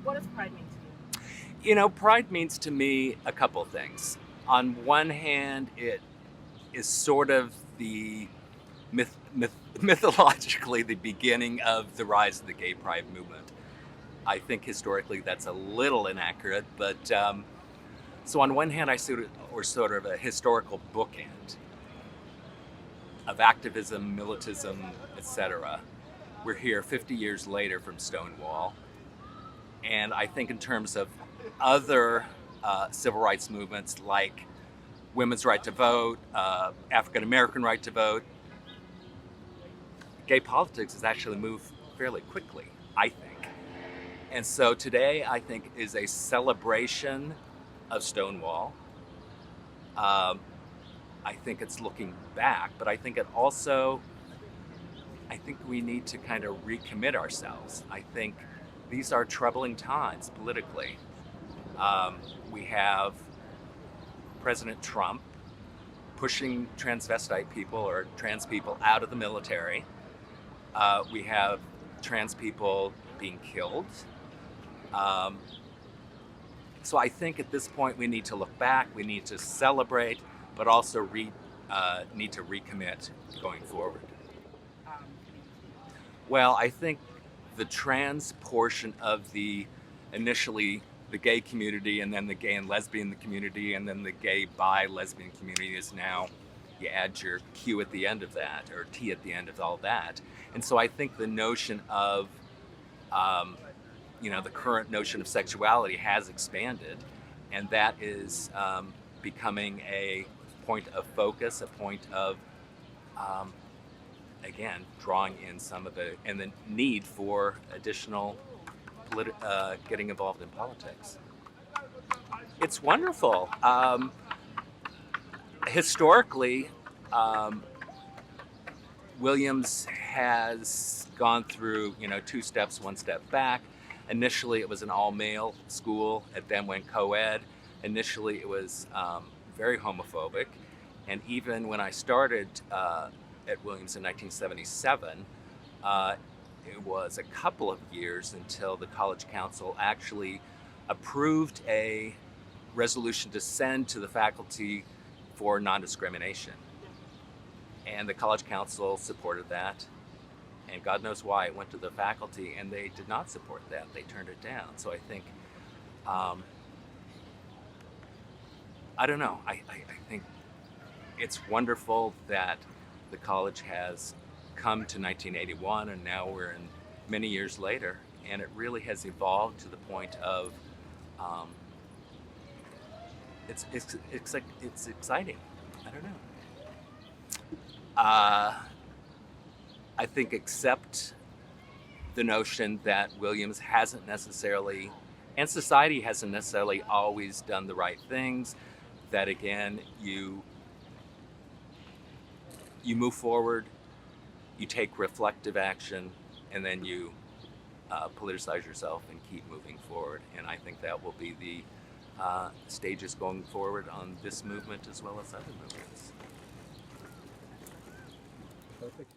What does pride mean to you? You know, pride means to me a couple things. On one hand, it is sort of the mythologically the beginning of the rise of the gay pride movement. I think historically that's a little inaccurate, but so on one hand, I see it or sort of a historical bookend of activism, militantism, etc. We're here 50 years later from Stonewall, and I think in terms of other civil rights movements like women's right to vote, African American right to vote, gay politics has actually moved fairly quickly, I think. And so today, I think, is a celebration of Stonewall. Um, I think it's looking back, but I think it also, I think we need to kind of recommit ourselves. I think these are troubling times politically. We have President Trump pushing transvestite people or trans people out of the military. We have trans people being killed. Um, so I think at this point we need to look back, we need to celebrate, but also need to recommit going forward. Um, Well, I think the trans portion of the initially the gay community and then the gay and lesbian community and then the gay bi lesbian community is now you add your Q at the end of that or T at the end of all that. And so I think the notion of um, the current notion of sexuality has expanded, and that is becoming a point of focus, a point of um, again drawing in some of the and the need for additional getting involved in politics. It's wonderful. Historically, um, Williams has gone through, two steps, one step back. Initially, it was an all-male school. It then went co-ed. Initially, it was very homophobic. And even when I started at Williams in 1977, it was a couple of years until the college council actually approved a resolution to send to the faculty for non-discrimination. And the college council supported that. And God knows why it went to the faculty, and they did not support that. They turned it down. So I think, um, I don't know. I think it's wonderful that the college has come to 1981, and now we're in many years later, and it really has evolved to the point of um, it's exciting. I don't know. Uh, I think accept the notion that Williams hasn't necessarily, and society hasn't necessarily always done the right things. That again, you move forward, you take reflective action, and then you politicize yourself and keep moving forward. And I think that will be the stages going forward on this movement as well as other movements. Perfect.